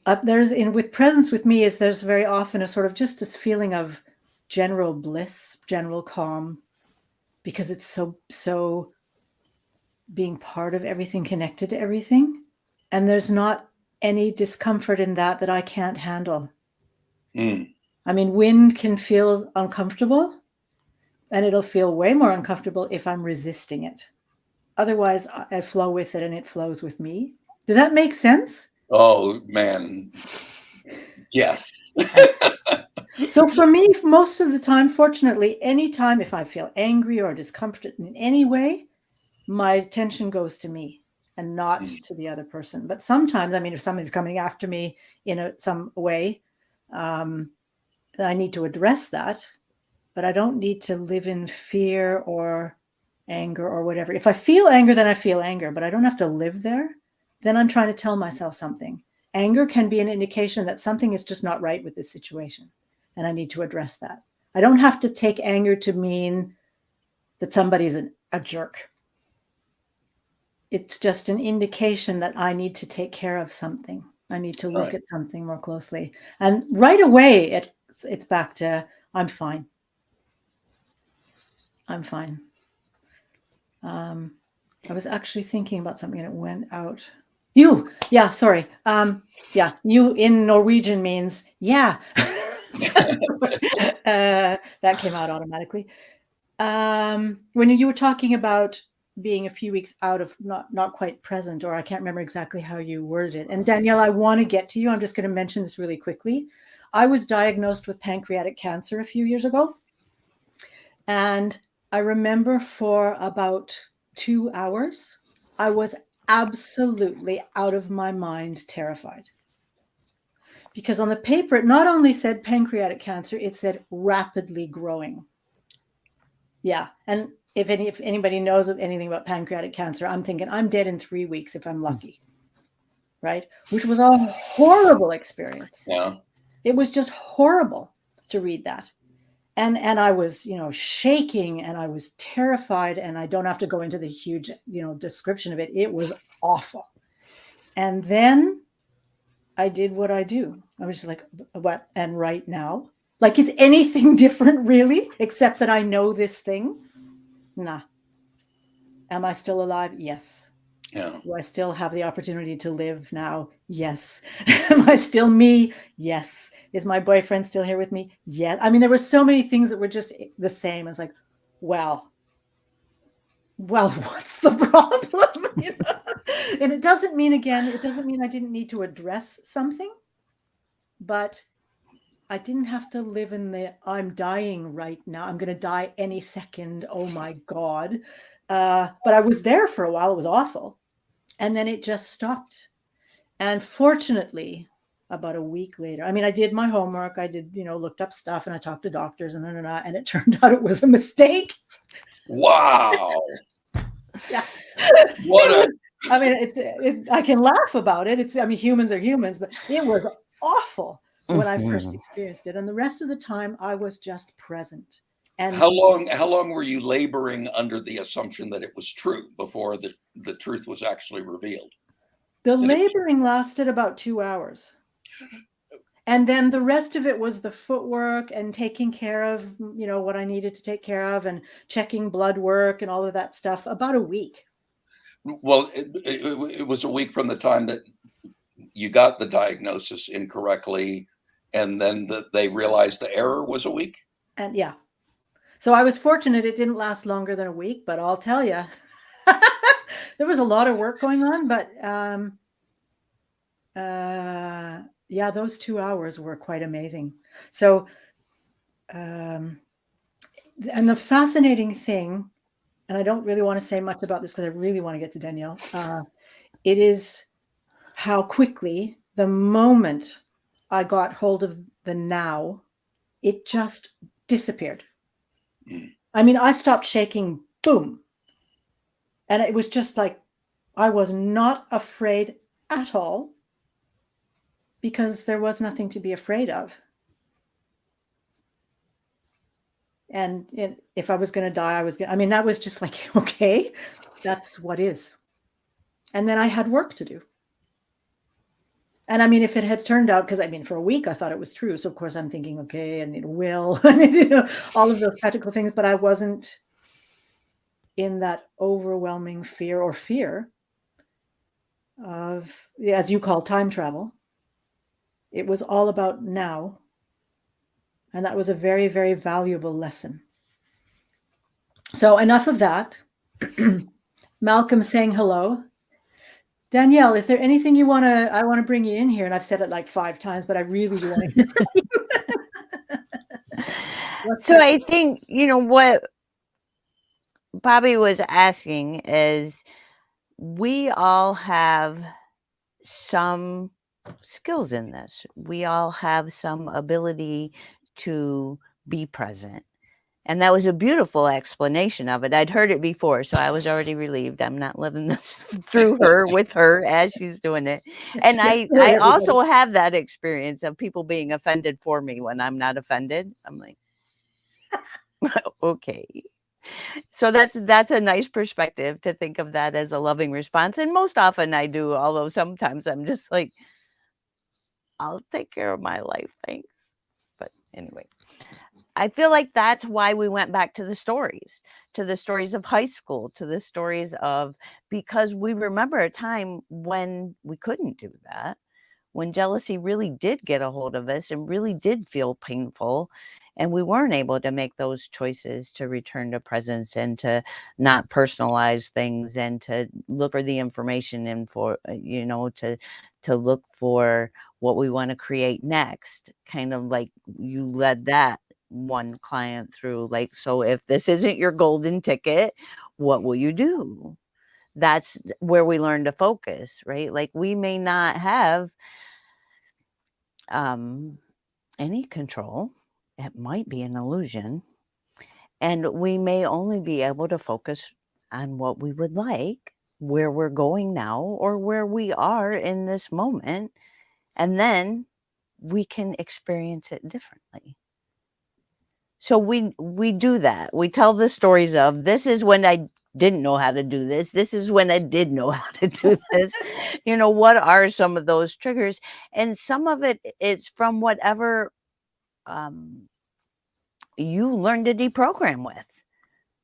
with presence with me there's very often a sort of just this feeling of general bliss, general calm, because it's so being part of everything, connected to everything. And there's not any discomfort in that I can't handle. I mean, wind can feel uncomfortable, and it'll feel way more uncomfortable if I'm resisting it. Otherwise, I flow with it and it flows with me. Does that make sense? Oh, man. Yes. So for me, most of the time, fortunately, anytime if I feel angry or discomforted in any way, my attention goes to me and not to the other person. But sometimes, I mean, if somebody's coming after me in some way, I need to address that. But I don't need to live in fear or anger or whatever. If I feel anger, then I feel anger, but I don't have to live there. Then I'm trying to tell myself something. Anger can be an indication that something is just not right with this situation, and I need to address that. I don't have to take anger to mean that somebody's a jerk. It's just an indication that I need to take care of something. I need to look at something more closely. And right away, it's back to, I'm fine. I'm fine. I was actually thinking about something and it went out. Yeah, sorry. You in Norwegian means yeah. That came out automatically. When you were talking about being a few weeks out of not quite present, or I can't remember exactly how you worded it. And Danielle, I want to get to you. I'm just going to mention this really quickly. I was diagnosed with pancreatic cancer a few years ago. And I remember for about 2 hours, I was absolutely out of my mind terrified. Because on the paper, it not only said pancreatic cancer, it said rapidly growing. Yeah. And if anybody knows of anything about pancreatic cancer, I'm thinking I'm dead in 3 weeks if I'm lucky. Right? Which was a horrible experience. Yeah. It was just horrible to read that. And I was, shaking, and I was terrified, and I don't have to go into the huge, description of it. It was awful. And then I did what I do. I was like, what? And right now? Like, is anything different really, except that I know this thing? Nah. Am I still alive? Yes. Yeah. Do I still have the opportunity to live now? Yes. Am I still me? Yes. Is my boyfriend still here with me? Yes. I mean, there were so many things that were just the same. It's like, well, what's the problem? And it doesn't mean I didn't need to address something, but I didn't have to live in I'm dying right now. I'm going to die any second. Oh my God. But I was there for a while. It was awful. And then it just stopped. And fortunately, about a week later, I mean, I did my homework. I did, looked up stuff, and I talked to doctors and it turned out it was a mistake. Wow. Yeah. What I can laugh about it. Humans are humans, but it was awful when I first experienced it. And the rest of the time I was just present. And how long were you laboring under the assumption that it was true before the truth was actually revealed? The laboring lasted about 2 hours. And then the rest of it was the footwork and taking care of, what I needed to take care of, and checking blood work and all of that stuff, about a week. Well, it was a week from the time that you got the diagnosis incorrectly, and then they realized the error was a week? And yeah. So I was fortunate it didn't last longer than a week, but I'll tell you, there was a lot of work going on, but yeah, those 2 hours were quite amazing. So, and the fascinating thing, and I don't really want to say much about this because I really want to get to Danielle, it is how quickly, the moment I got hold of the now, it just disappeared. I mean, I stopped shaking, boom. And it was just like, I was not afraid at all. because there was nothing to be afraid of. And if I was going to die, I mean, that was just like, okay, that's what is. And then I had work to do. And I mean, if it had turned out, because I mean, for a week I thought it was true. So of course I'm thinking, okay, and it will, and you know, all of those practical things, but I wasn't in that overwhelming fear of, as you call, time travel. It was all about now. And that was a very, very valuable lesson. So enough of that. Malcolm saying hello. Danielle, is there anything I want to bring you in here? And I've said it like 5 times, but I really do want to hear from you. So I think, what Bobby was asking is, we all have some skills in this. We all have some ability to be present. And that was a beautiful explanation of it. I'd heard it before, so I was already relieved. I'm not living this through her with her as she's doing it. And I also have that experience of people being offended for me when I'm not offended. I'm like, okay. So that's a nice perspective to think of that as a loving response. And most often I do, although sometimes I'm just like, I'll take care of my life, thanks. But anyway, I feel like that's why we went back to the stories of high school, to the stories of, because we remember a time when we couldn't do that, when jealousy really did get a hold of us and really did feel painful, and we weren't able to make those choices to return to presence and to not personalize things and to look for the information and for, to look for what we want to create next. Kind of like you led that one client through, like, so if this isn't your golden ticket, what will you do? That's where we learn to focus, right? Like, we may not have any control. It might be an illusion. And we may only be able to focus on what we would like, where we're going now, or where we are in this moment. And then we can experience it differently. So we do that. We tell the stories of, this is when I didn't know how to do this. This is when I did know how to do this. What are some of those triggers? And some of it is from whatever you learn to deprogram with.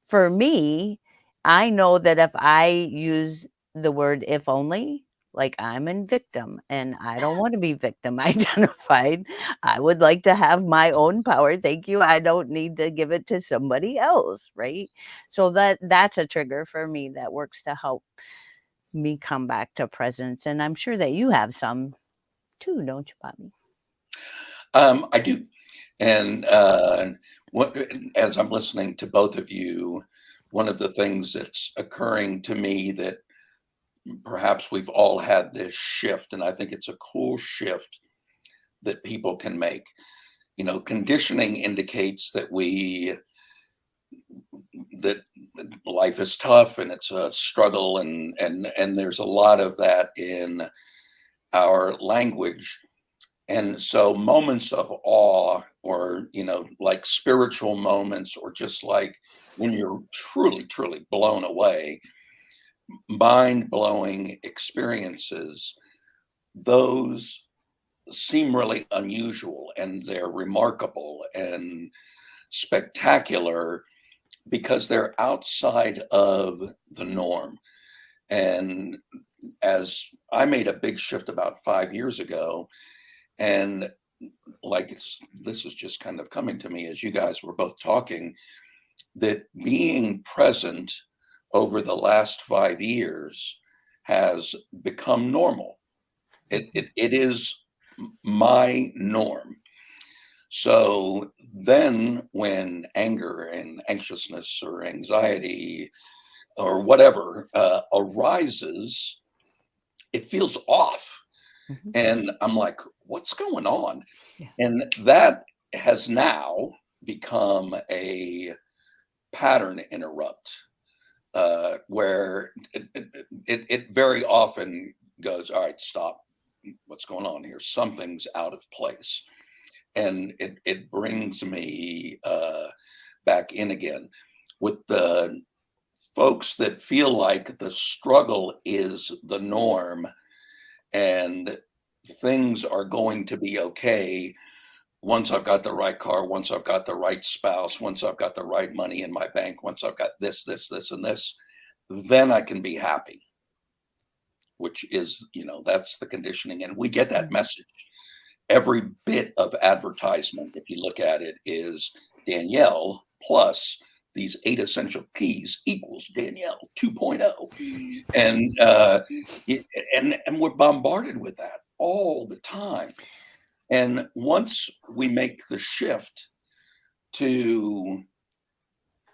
For me, I know that if I use the word if only, like, I'm a victim and I don't want to be victim identified. I would like to have my own power. Thank you. I don't need to give it to somebody else, right? So that's a trigger for me that works to help me come back to presence. And I'm sure that you have some too, don't you, Bobby? I do. And as I'm listening to both of you, one of the things that's occurring to me, that perhaps we've all had this shift, and I think it's a cool shift that people can make. Conditioning indicates that that life is tough and it's a struggle, and there's a lot of that in our language. And so moments of awe, or, like spiritual moments, or just like when you're truly, truly blown away, mind-blowing experiences, those seem really unusual, and they're remarkable and spectacular because they're outside of the norm. And as I made a big shift about 5 years ago, and like, this is just kind of coming to me as you guys were both talking, that being present over the last 5 years has become normal. It is my norm. So then when anger and anxiousness or anxiety or whatever arises, it feels off. Mm-hmm. And I'm like, what's going on? Yeah. And that has now become a pattern interrupt, where it very often goes, all right, stop. what's going on here? Something's out of place. And it brings me back in again with the folks that feel like the struggle is the norm and things are going to be okay once I've got the right car, once I've got the right spouse, once I've got the right money in my bank, once I've got this, and this, then I can be happy, which is, that's the conditioning. And we get that message. Every bit of advertisement, if you look at it, is Danielle plus these 8 essential keys equals Danielle 2.0. And we're bombarded with that all the time. And once we make the shift to,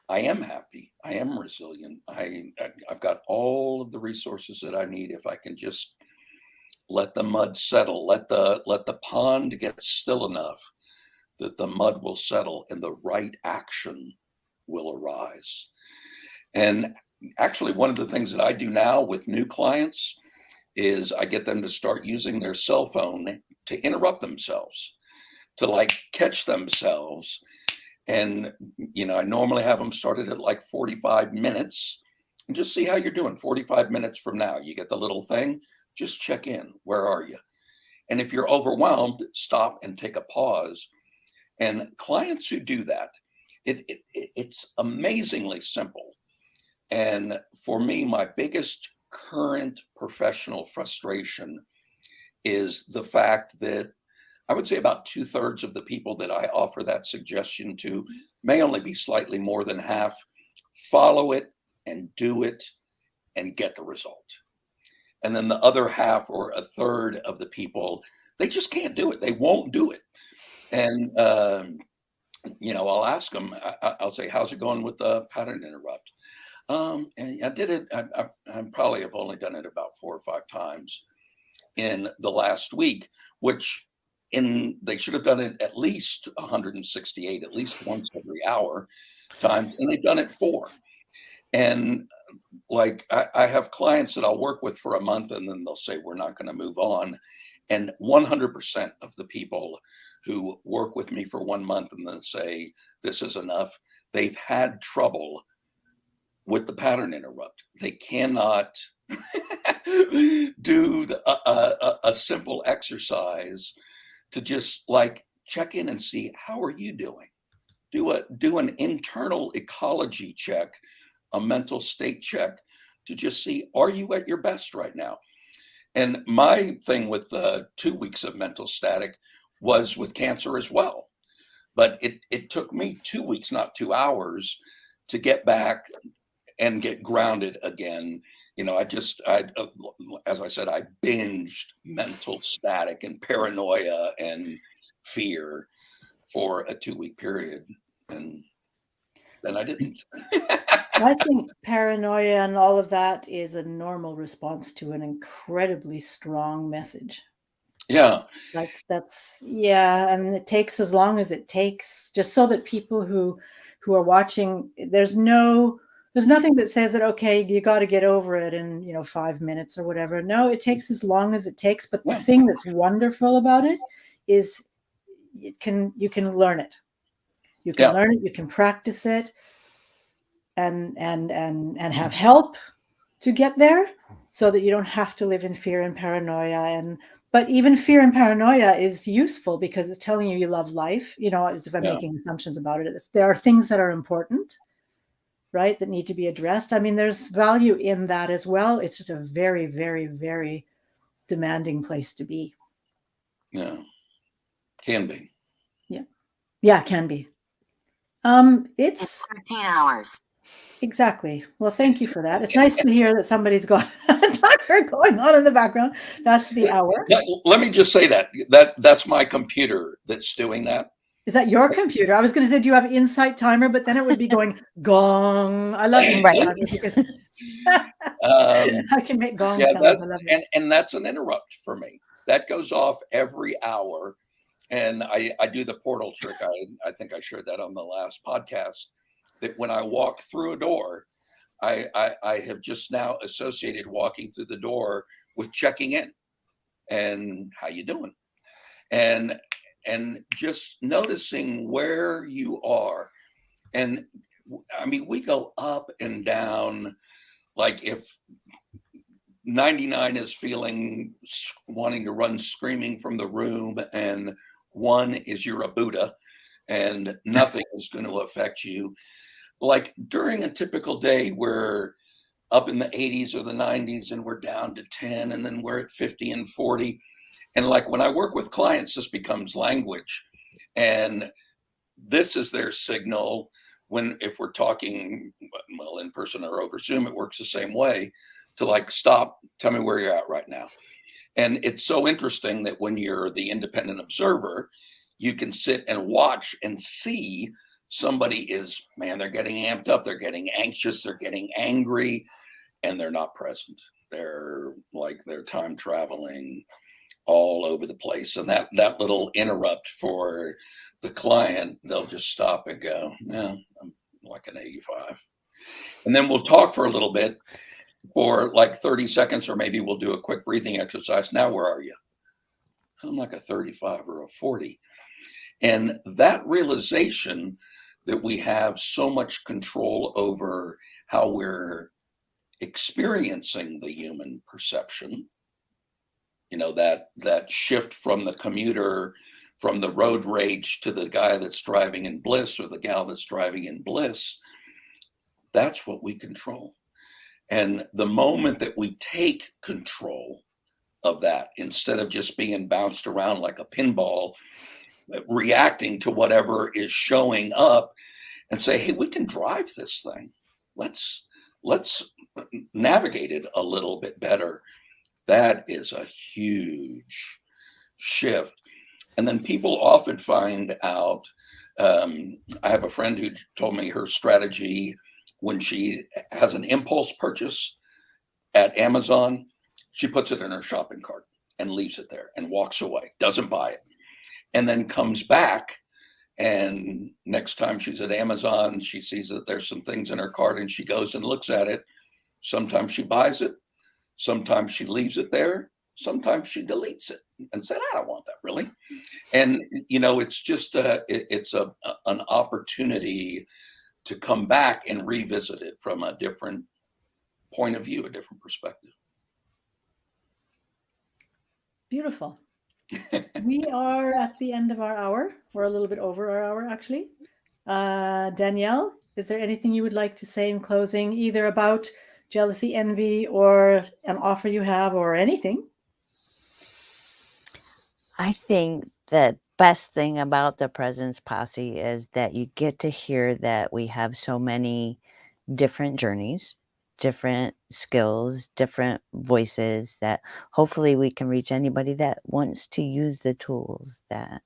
I am happy, I am resilient, I've got all of the resources that I need if I can just let the mud settle, let the pond get still enough that the mud will settle and the right action will arise. And actually, one of the things that I do now with new clients is I get them to start using their cell phone to interrupt themselves, to like catch themselves. And, I normally have them started at like 45 minutes and just see how you're doing 45 minutes from now. You get the little thing, just check in. Where are you? And if you're overwhelmed, stop and take a pause. And clients who do that, it's amazingly simple. And for me, my biggest current professional frustration is the fact that I would say about 2/3 of the people that I offer that suggestion to, may only be slightly more than half, follow it and do it and get the result. And then the other half or 1/3 of the people, they just can't do it. They won't do it. And, I'll ask them, I'll say, how's it going with the pattern interrupt? And I did it. I probably have only done it about 4 or 5 times in the last week, which they should have done it at least 168, at least once every hour times. And they've done it 4. And like, I have clients that I'll work with for a month and then they'll say, we're not going to move on. And 100% of the people who work with me for 1 month and then say, this is enough, they've had trouble with the pattern interrupt. They cannot do a simple exercise to just like check in and see, how are you doing? Do an internal ecology check, a mental state check to just see, are you at your best right now? And my thing with the 2 weeks of mental static was with cancer as well. But it took me 2 weeks, not 2 hours, to get back and get grounded again. As I said, I binged mental static and paranoia and fear for a 2-week period. And then I didn't. I think paranoia and all of that is a normal response to an incredibly strong message. Yeah. Like and it takes as long as it takes, just so that people who are watching, there's nothing that says that, okay, you got to get over it in 5 minutes or whatever. No, it takes as long as it takes. But the thing that's wonderful about it is you can learn it. You can learn it, you can practice it and have help to get there, so that you don't have to live in fear and paranoia. But even fear and paranoia is useful because it's telling you love life, as if I'm making assumptions about it. There are things that are important, right, that need to be addressed. I mean, there's value in that as well. It's just a very, very, very demanding place to be. Yeah. Can be. Yeah. Yeah, it can be. It's 13 hours. Exactly. Well, thank you for that. It's nice to hear that somebody's got a timer going on in the background. That's the hour. Let me just say that's my computer that's doing that. Is that your computer? I was going to say, do you have Insight Timer? But then it would be going gong. I love Insight Timer because I can make gong sounds. I love it. And that's an interrupt for me. That goes off every hour. And I do the portal trick. I think I shared that on the last podcast, that when I walk through a door, I have just now associated walking through the door with checking in and how you doing? And just noticing where you are. And I mean, we go up and down. Like if 99 is feeling wanting to run screaming from the room, and 1 is you're a Buddha and nothing is going to affect you. Like during a typical day, we're up in the 80s or the 90s and we're down to 10, and then we're at 50 and 40. And like when I work with clients, this becomes language. And this is their signal when, if we're talking, well, in person or over Zoom, it works the same way, to like, stop, tell me where you're at right now. And it's so interesting that when you're the independent observer, you can sit and watch and see somebody is, man, they're getting amped up, they're getting anxious, they're getting angry, and they're not present. They're like, they're time traveling all over the place. And that little interrupt for the client, they'll just stop and go, no, I'm like an 85. And then we'll talk for a little bit, for like 30 seconds, or maybe we'll do a quick breathing exercise. Now, where are you? I'm like a 35 or a 40. And that realization that we have so much control over how we're experiencing the human perception, you know, that shift from the commuter, from the road rage to the guy that's driving in bliss, or the gal that's driving in bliss, that's what we control. And the moment that we take control of that, instead of just being bounced around like a pinball, reacting to whatever is showing up, and say, hey, we can drive this thing. Let's navigate it a little bit better. That is a huge shift. And then people often find out, I have a friend who told me her strategy when she has an impulse purchase at Amazon, she puts it in her shopping cart and leaves it there and walks away, doesn't buy it, and then comes back. And next time she's at Amazon, she sees that there's some things in her cart and she goes and looks at it. Sometimes she buys it. Sometimes she leaves it there. Sometimes she deletes it and said, I don't want that really. And, you know, it's just an opportunity to come back and revisit it from a different point of view, a different perspective. Beautiful. We are at the end of our hour. We're a little bit over our hour, actually. Danielle, is there anything you would like to say in closing, either about jealousy, envy, or an offer you have, or anything? I think the best thing about the Presence Posse is that you get to hear that we have so many different journeys, different skills, different voices, that hopefully we can reach anybody that wants to use the tools that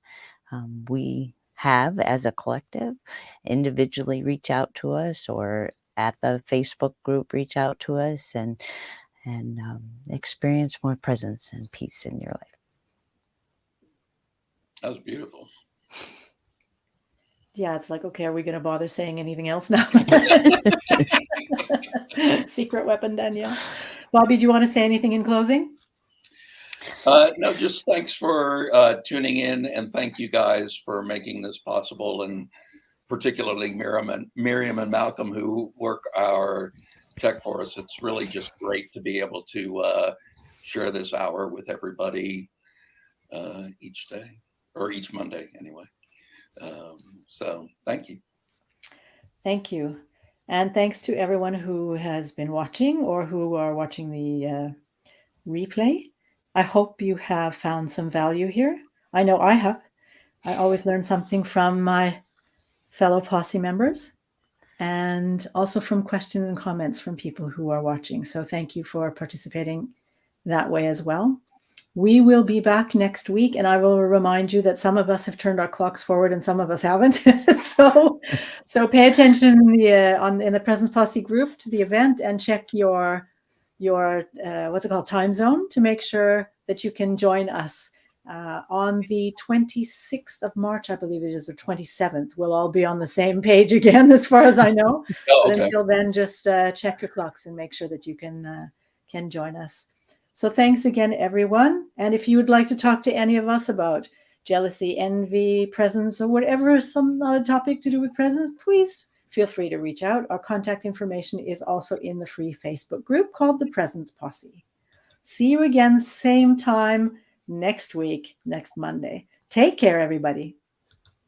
we have as a collective. Individually reach out to us, or at the Facebook group reach out to us, and experience more presence and peace in your life. That was beautiful. Yeah, it's like, okay, are we going to bother saying anything else now? Secret weapon, Danielle. Bobby, do you want to say anything in closing? No, just thanks for tuning in, and thank you guys for making this possible, and particularly Miriam and Malcolm, who work our tech for us. It's really just great to be able to share this hour with everybody each day, or each Monday anyway. So thank you. Thank you. And thanks to everyone who has been watching, or who are watching the replay. I hope you have found some value here. I know I have. I always learn something from my fellow Posse members, and also from questions and comments from people who are watching. So thank you for participating that way as well. We will be back next week, and I will remind you that some of us have turned our clocks forward and some of us haven't. so pay attention in the Presence Posse group to the event, and check your what's it called, time zone, to make sure that you can join us on the 26th of March, I believe it is, or 27th. We'll all be on the same page again, as far as I know. Oh, but okay. until then, just check your clocks and make sure that you can join us. So thanks again, everyone. And if you would like to talk to any of us about jealousy, envy, presence, or whatever, some other topic to do with presence, please feel free to reach out. Our contact information is also in the free Facebook group called the Presence Posse. See you again, same time next week, next Monday. Take care, everybody.